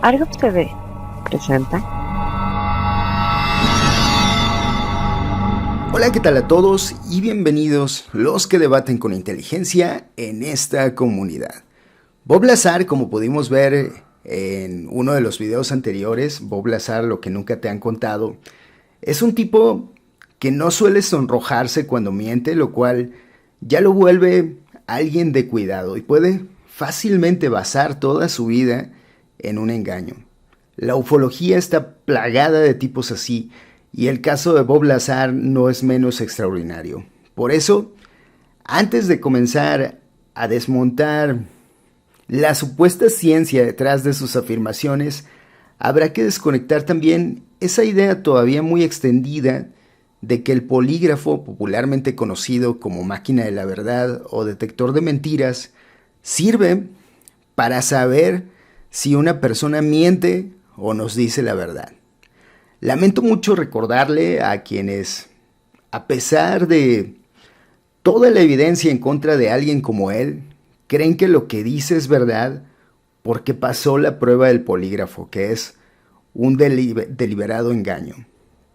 Argops TV presenta. Hola, ¿qué tal a todos? Y bienvenidos los que debaten con inteligencia en esta comunidad. Bob Lazar, como pudimos ver en uno de los videos anteriores, Bob Lazar, lo que nunca te han contado, es un tipo que no suele sonrojarse cuando miente, lo cual ya lo vuelve alguien de cuidado y puede fácilmente basar toda su vida en un engaño. La ufología está plagada de tipos así y el caso de Bob Lazar no es menos extraordinario. Por eso, antes de comenzar a desmontar la supuesta ciencia detrás de sus afirmaciones, habrá que desconectar también esa idea todavía muy extendida de que el polígrafo, popularmente conocido como máquina de la verdad o detector de mentiras, sirve para saber si una persona miente o nos dice la verdad. Lamento mucho recordarle a quienes, a pesar de toda la evidencia en contra de alguien como él, creen que lo que dice es verdad porque pasó la prueba del polígrafo, que es un deliberado engaño.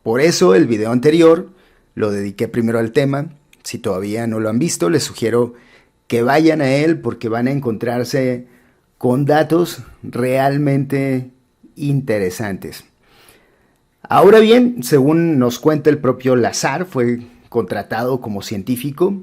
Por eso el video anterior lo dediqué primero al tema. Si todavía no lo han visto, les sugiero que vayan a él porque van a encontrarse con datos realmente interesantes. Ahora bien, según nos cuenta el propio Lazar, fue contratado como científico,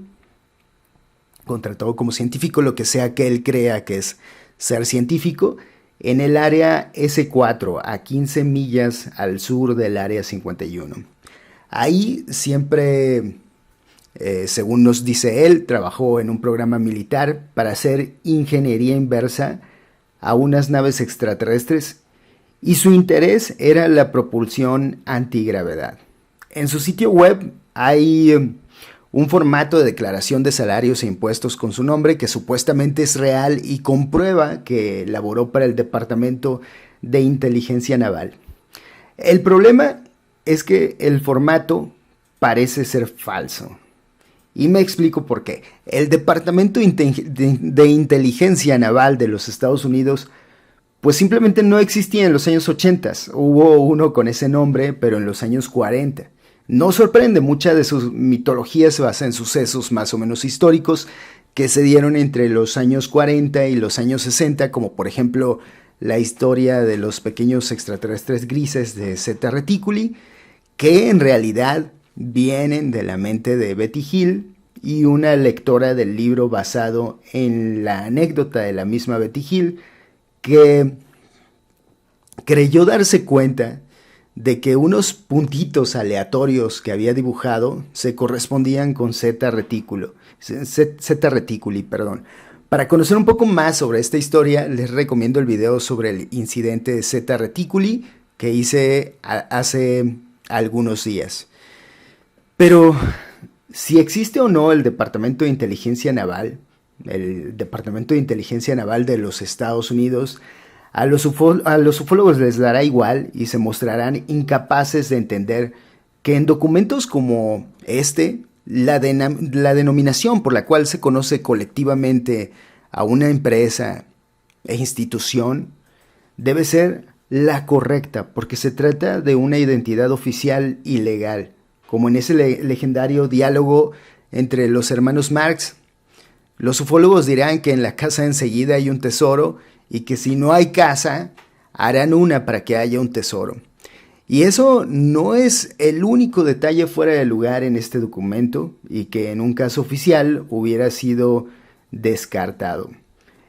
lo que sea que él crea que es ser científico, en el área S4, a 15 millas al sur del área 51. Ahí siempre, según nos dice él, trabajó en un programa militar para hacer ingeniería inversa a unas naves extraterrestres y su interés era la propulsión antigravedad. En su sitio web hay un formato de declaración de salarios e impuestos con su nombre que supuestamente es real y comprueba que laboró para el Departamento de Inteligencia Naval. El problema es que el formato parece ser falso. Y me explico por qué. El Departamento de Inteligencia Naval de los Estados Unidos pues simplemente no existía en los años 80. Hubo uno con ese nombre, pero en los años 40. No sorprende, mucha de su mitología se basa en sucesos más o menos históricos que se dieron entre los años 40 y los años 60, como por ejemplo la historia de los pequeños extraterrestres grises de Zeta Reticuli, que en realidad vienen de la mente de Betty Hill y una lectora del libro basado en la anécdota de la misma Betty Hill, que creyó darse cuenta de que unos puntitos aleatorios que había dibujado se correspondían con Zeta Reticuli. Para conocer un poco más sobre esta historia, les recomiendo el video sobre el incidente de Zeta Reticuli que hice hace algunos días. Pero si existe o no el Departamento de Inteligencia Naval, el Departamento de Inteligencia Naval de los Estados Unidos, a los ufólogos les dará igual y se mostrarán incapaces de entender que en documentos como este, la denominación por la cual se conoce colectivamente a una empresa e institución debe ser la correcta, porque se trata de una identidad oficial y legal, como en ese legendario diálogo entre los hermanos Marx. Los ufólogos dirán que en la casa enseguida hay un tesoro y que si no hay casa, harán una para que haya un tesoro. Y eso no es el único detalle fuera de lugar en este documento y que en un caso oficial hubiera sido descartado.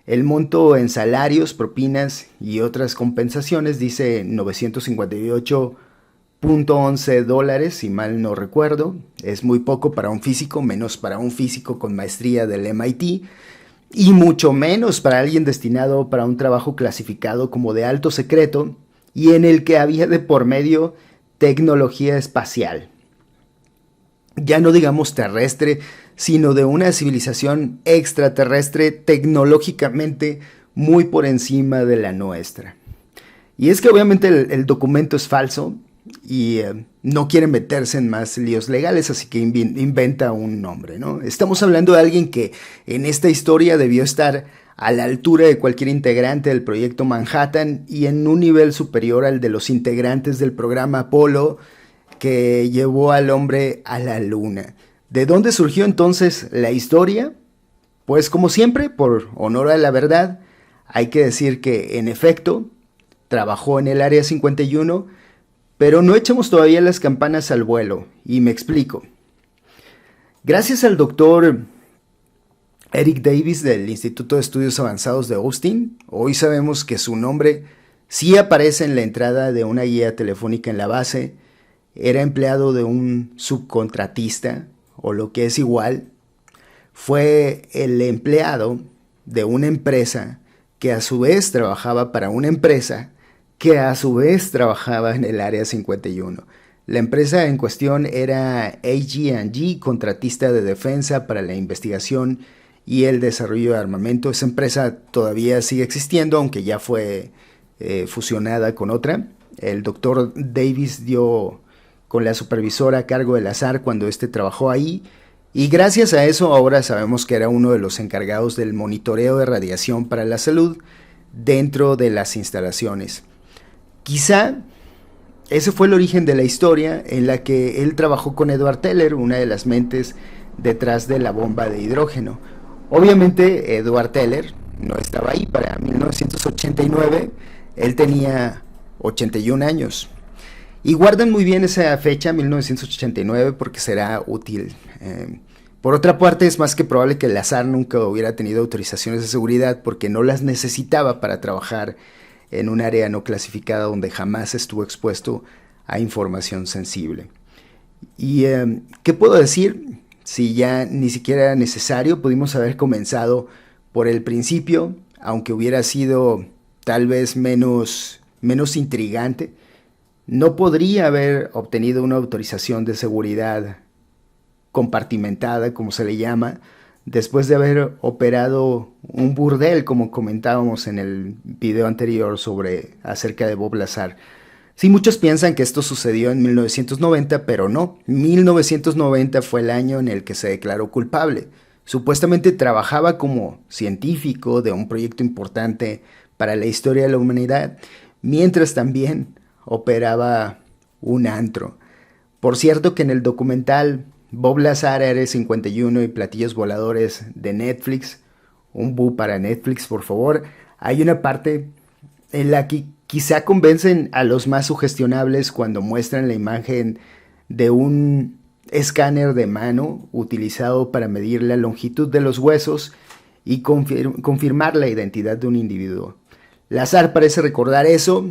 El monto en salarios, propinas y otras compensaciones dice $958.11, si mal no recuerdo. Es muy poco para un físico, menos para un físico con maestría del MIT y mucho menos para alguien destinado para un trabajo clasificado como de alto secreto y en el que había de por medio tecnología espacial. Ya no digamos terrestre, sino de una civilización extraterrestre tecnológicamente muy por encima de la nuestra. Y es que obviamente el documento es falso y no quiere meterse en más líos legales, así que inventa un nombre, ¿no? Estamos hablando de alguien que en esta historia debió estar a la altura de cualquier integrante del proyecto Manhattan y en un nivel superior al de los integrantes del programa Apolo que llevó al hombre a la luna. ¿De dónde surgió entonces la historia? Pues como siempre, por honor a la verdad, hay que decir que en efecto trabajó en el Área 51, pero no echemos todavía las campanas al vuelo, y me explico. Gracias al doctor Eric Davis del Instituto de Estudios Avanzados de Austin, hoy sabemos que su nombre sí aparece en la entrada de una guía telefónica en la base. Era empleado de un subcontratista, o lo que es igual, fue el empleado de una empresa que a su vez trabajaba para una empresa que a su vez trabajaba en el Área 51. La empresa en cuestión era AG&G, contratista de defensa para la investigación y el desarrollo de armamento. Esa empresa todavía sigue existiendo, aunque ya fue fusionada con otra. El doctor Davis dio con la supervisora a cargo del azar cuando éste trabajó ahí, y gracias a eso ahora sabemos que era uno de los encargados del monitoreo de radiación para la salud dentro de las instalaciones. Quizá ese fue el origen de la historia en la que él trabajó con Edward Teller, una de las mentes detrás de la bomba de hidrógeno. Obviamente Edward Teller no estaba ahí para 1989, él tenía 81 años. Y guarden muy bien esa fecha, 1989, porque será útil. Por otra parte, es más que probable que el azar nunca hubiera tenido autorizaciones de seguridad porque no las necesitaba para trabajar en un área no clasificada donde jamás estuvo expuesto a información sensible. ¿Y qué puedo decir? Si ya ni siquiera era necesario, pudimos haber comenzado por el principio, aunque hubiera sido tal vez menos intrigante. No podría haber obtenido una autorización de seguridad compartimentada, como se le llama, después de haber operado un burdel, como comentábamos en el video anterior acerca de Bob Lazar. Sí, muchos piensan que esto sucedió en 1990, pero no. 1990 fue el año en el que se declaró culpable. Supuestamente trabajaba como científico de un proyecto importante para la historia de la humanidad, mientras también operaba un antro. Por cierto que en el documental Bob Lazar, Área 51 y Platillos Voladores de Netflix, un bu para Netflix por favor, hay una parte en la que quizá convencen a los más sugestionables cuando muestran la imagen de un escáner de mano utilizado para medir la longitud de los huesos y confirmar la identidad de un individuo. Lazar parece recordar eso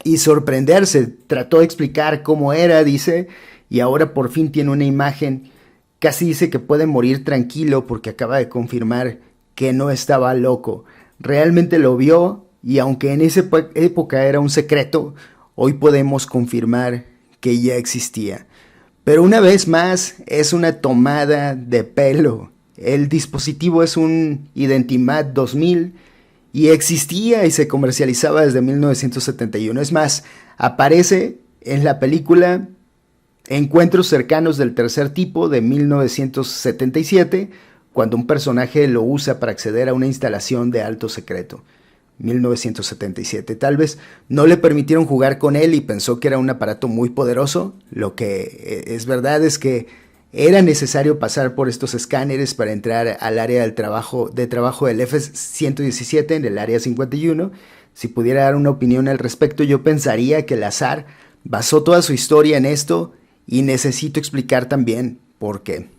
y sorprenderse. Trató de explicar cómo era, dice, y ahora por fin tiene una imagen. Casi dice que puede morir tranquilo porque acaba de confirmar que no estaba loco. Realmente lo vio, y aunque en esa época era un secreto, hoy podemos confirmar que ya existía. Pero una vez más es una tomada de pelo. El dispositivo es un Identimat 2000 y existía y se comercializaba desde 1971. Es más, aparece en la película Encuentros cercanos del tercer tipo de 1977, cuando un personaje lo usa para acceder a una instalación de alto secreto. 1977. Tal vez no le permitieron jugar con él y pensó que era un aparato muy poderoso. Lo que es verdad es que era necesario pasar por estos escáneres para entrar al área de trabajo del F-117 en el Área 51. Si pudiera dar una opinión al respecto, yo pensaría que Lazar basó toda su historia en esto, y necesito explicar también por qué.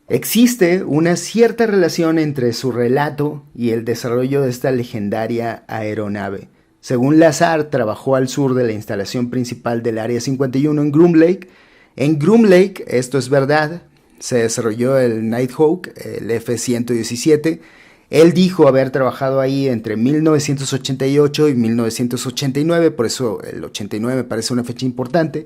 Existe una cierta relación entre su relato y el desarrollo de esta legendaria aeronave. Según Lazar, trabajó al sur de la instalación principal del Área 51 en Groom Lake. En Groom Lake, esto es verdad, se desarrolló el Nighthawk, el F-117. Él dijo haber trabajado ahí entre 1988 y 1989, por eso el 89 me parece una fecha importante.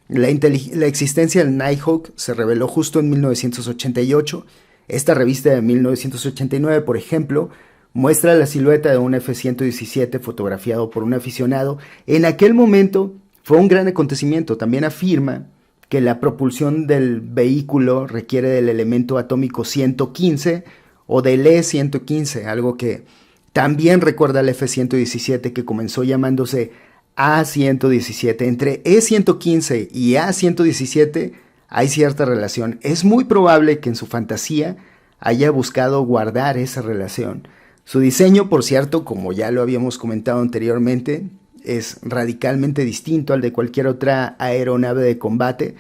La existencia del Nighthawk se reveló justo en 1988. Esta revista de 1989, por ejemplo, muestra la silueta de un F-117 fotografiado por un aficionado. En aquel momento fue un gran acontecimiento. También afirma que la propulsión del vehículo requiere del elemento atómico 115, o del E-115, algo que también recuerda al F-117 que comenzó llamándose A-117. Entre E-115 y A-117 hay cierta relación. Es muy probable que en su fantasía haya buscado guardar esa relación. Su diseño, por cierto, como ya lo habíamos comentado anteriormente, es radicalmente distinto al de cualquier otra aeronave de combate.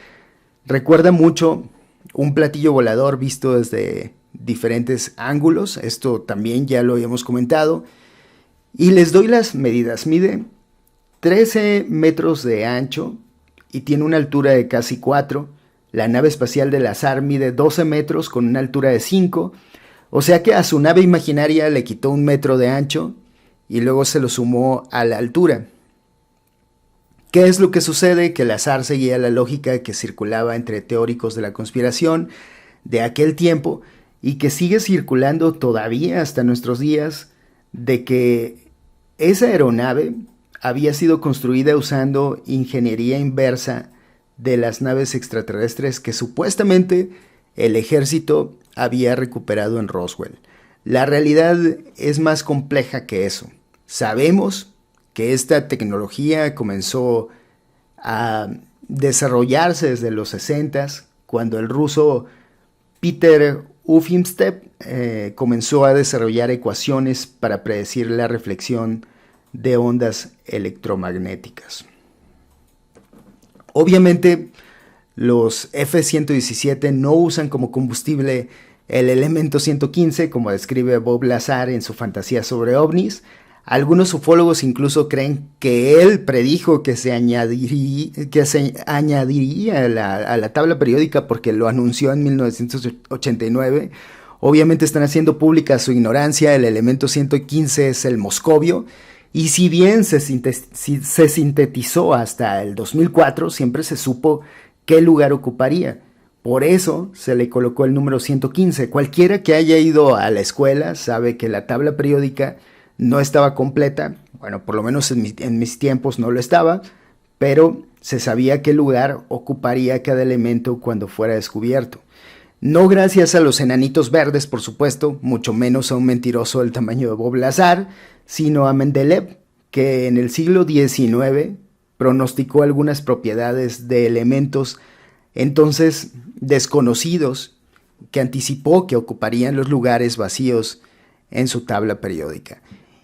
Recuerda mucho un platillo volador visto desde diferentes ángulos. Esto también ya lo habíamos comentado. Y les doy las medidas. Mide 13 metros de ancho y tiene una altura de casi 4. La nave espacial del Lazar mide 12 metros con una altura de 5. O sea que a su nave imaginaria le quitó 1 metro de ancho y luego se lo sumó a la altura. ¿Qué es lo que sucede? Que el Lazar seguía la lógica que circulaba entre teóricos de la conspiración de aquel tiempo y que sigue circulando todavía hasta nuestros días, de que esa aeronave había sido construida usando ingeniería inversa de las naves extraterrestres que supuestamente el ejército había recuperado en Roswell. La realidad es más compleja que eso. Sabemos que esta tecnología comenzó a desarrollarse desde los 60s, cuando el ruso Peter Ufimstev comenzó a desarrollar ecuaciones para predecir la reflexión de ondas electromagnéticas. Obviamente, los F-117 no usan como combustible el elemento 115, como describe Bob Lazar en su fantasía sobre ovnis. Algunos ufólogos incluso creen que él predijo que se añadiría a la tabla periódica porque lo anunció en 1989. Obviamente están haciendo pública su ignorancia. El elemento 115 es el moscovio. Y si bien se sintetizó hasta el 2004, siempre se supo qué lugar ocuparía. Por eso se le colocó el número 115. Cualquiera que haya ido a la escuela sabe que la tabla periódica no estaba completa. Bueno, por lo menos en mis tiempos no lo estaba, pero se sabía qué lugar ocuparía cada elemento cuando fuera descubierto. No gracias a los enanitos verdes, por supuesto, mucho menos a un mentiroso del tamaño de Bob Lazar, sino a Mendeleev, que en el siglo XIX pronosticó algunas propiedades de elementos entonces desconocidos que anticipó que ocuparían los lugares vacíos en su tabla periódica.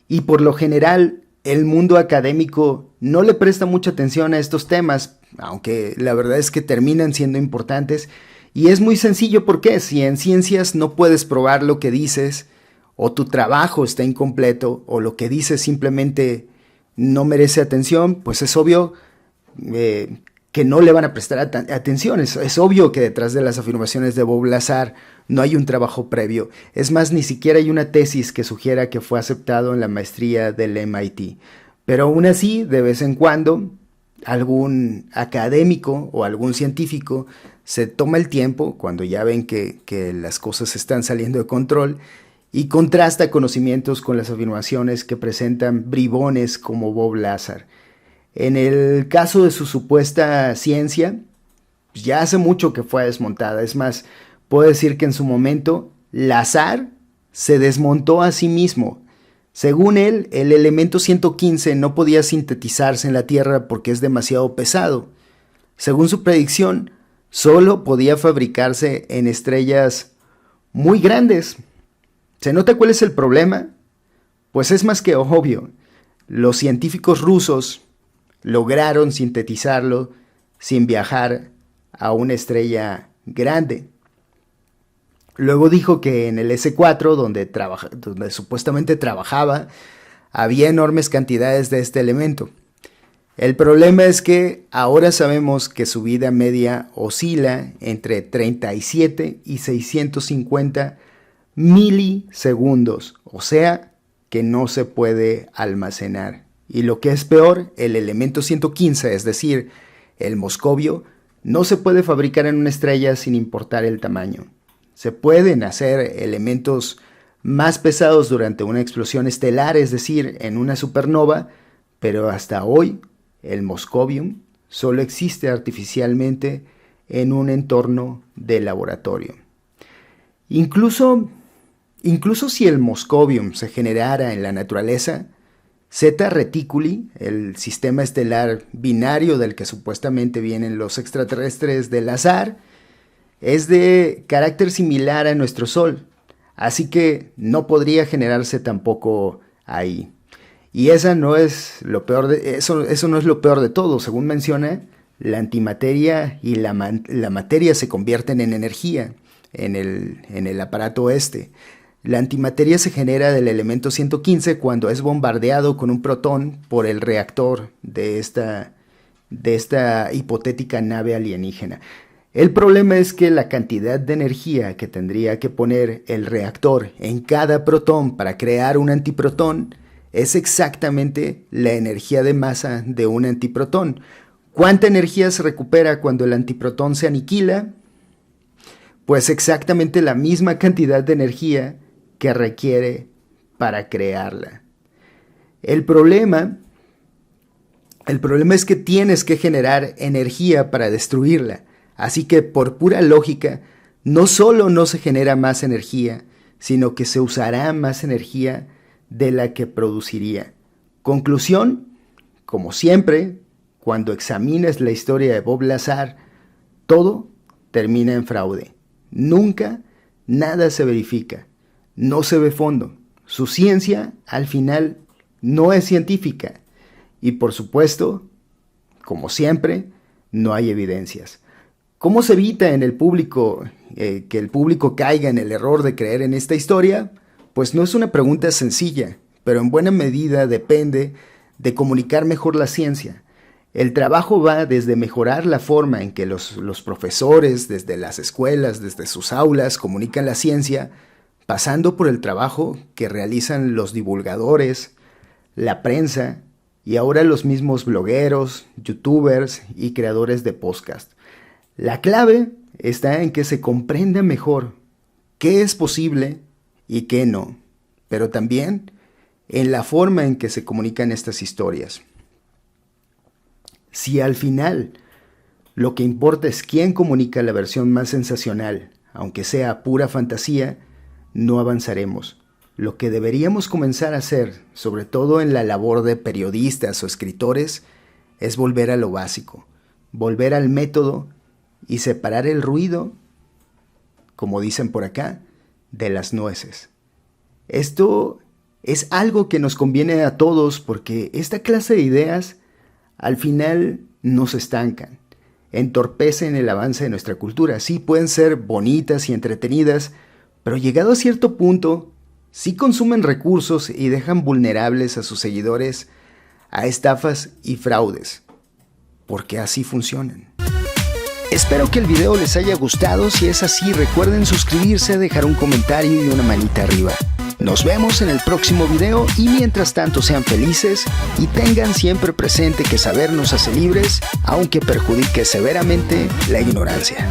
Y por lo general, el mundo académico no le presta mucha atención a estos temas, aunque la verdad es que terminan siendo importantes. Y es muy sencillo porque si en ciencias no puedes probar lo que dices, o tu trabajo está incompleto, o lo que dices simplemente no merece atención, pues es obvio que no le van a prestar atención. Es obvio que detrás de las afirmaciones de Bob Lazar no hay un trabajo previo. Es más, ni siquiera hay una tesis que sugiera que fue aceptado en la maestría del MIT. Pero aún así, de vez en cuando, algún académico o algún científico se toma el tiempo, cuando ya ven que las cosas están saliendo de control, y contrasta conocimientos con las afirmaciones que presentan bribones como Bob Lazar. En el caso de su supuesta ciencia, ya hace mucho que fue desmontada. Es más, puedo decir que en su momento Lazar se desmontó a sí mismo. Según él, el elemento 115 no podía sintetizarse en la Tierra porque es demasiado pesado. Según su predicción, solo podía fabricarse en estrellas muy grandes. ¿Se nota cuál es el problema? Pues es más que obvio. Los científicos rusos lograron sintetizarlo sin viajar a una estrella grande. Luego dijo que en el S4, donde supuestamente trabajaba, había enormes cantidades de este elemento. El problema es que ahora sabemos que su vida media oscila entre 37 y 650 milisegundos, o sea que no se puede almacenar. Y lo que es peor, el elemento 115, es decir, el moscovio, no se puede fabricar en una estrella sin importar el tamaño. Se pueden hacer elementos más pesados durante una explosión estelar, es decir, en una supernova, pero hasta hoy el moscovium solo existe artificialmente en un entorno de laboratorio. Incluso Incluso si el moscovium se generara en la naturaleza, Zeta Reticuli, el sistema estelar binario del que supuestamente vienen los extraterrestres del azar, es de carácter similar a nuestro Sol, así que no podría generarse tampoco ahí. Y eso no es lo peor de todo. Según menciona, la antimateria y la materia se convierten en energía en el aparato este. La antimateria se genera del elemento 115 cuando es bombardeado con un protón por el reactor de esta hipotética nave alienígena. El problema es que la cantidad de energía que tendría que poner el reactor en cada protón para crear un antiprotón es exactamente la energía de masa de un antiprotón. ¿Cuánta energía se recupera cuando el antiprotón se aniquila? Pues exactamente la misma cantidad de energía que requiere para crearla. El problema es que tienes que generar energía para destruirla. Así que por pura lógica, no solo no se genera más energía, sino que se usará más energía de la que produciría. Conclusión, como siempre, cuando examines la historia de Bob Lazar, todo termina en fraude. Nunca nada se verifica, no se ve fondo. Su ciencia, al final, no es científica. Y por supuesto, como siempre, no hay evidencias. ¿Cómo se evita en el público que el público caiga en el error de creer en esta historia? Pues no es una pregunta sencilla, pero en buena medida depende de comunicar mejor la ciencia. El trabajo va desde mejorar la forma en que los profesores, desde las escuelas, desde sus aulas, comunican la ciencia, pasando por el trabajo que realizan los divulgadores, la prensa y ahora los mismos blogueros, youtubers y creadores de podcast. La clave está en que se comprenda mejor qué es posible y qué no, pero también en la forma en que se comunican estas historias. Si al final lo que importa es quién comunica la versión más sensacional, aunque sea pura fantasía, no avanzaremos. Lo que deberíamos comenzar a hacer, sobre todo en la labor de periodistas o escritores, es volver a lo básico, volver al método y separar el ruido, como dicen por acá, de las nueces. Esto es algo que nos conviene a todos porque esta clase de ideas al final nos estancan, entorpecen el avance de nuestra cultura. Sí, pueden ser bonitas y entretenidas, pero llegado a cierto punto, sí consumen recursos y dejan vulnerables a sus seguidores a estafas y fraudes, porque así funcionan. Espero que el video les haya gustado. Si es así, recuerden suscribirse, dejar un comentario y una manita arriba. Nos vemos en el próximo video y mientras tanto sean felices y tengan siempre presente que saber nos hace libres, aunque perjudique severamente la ignorancia.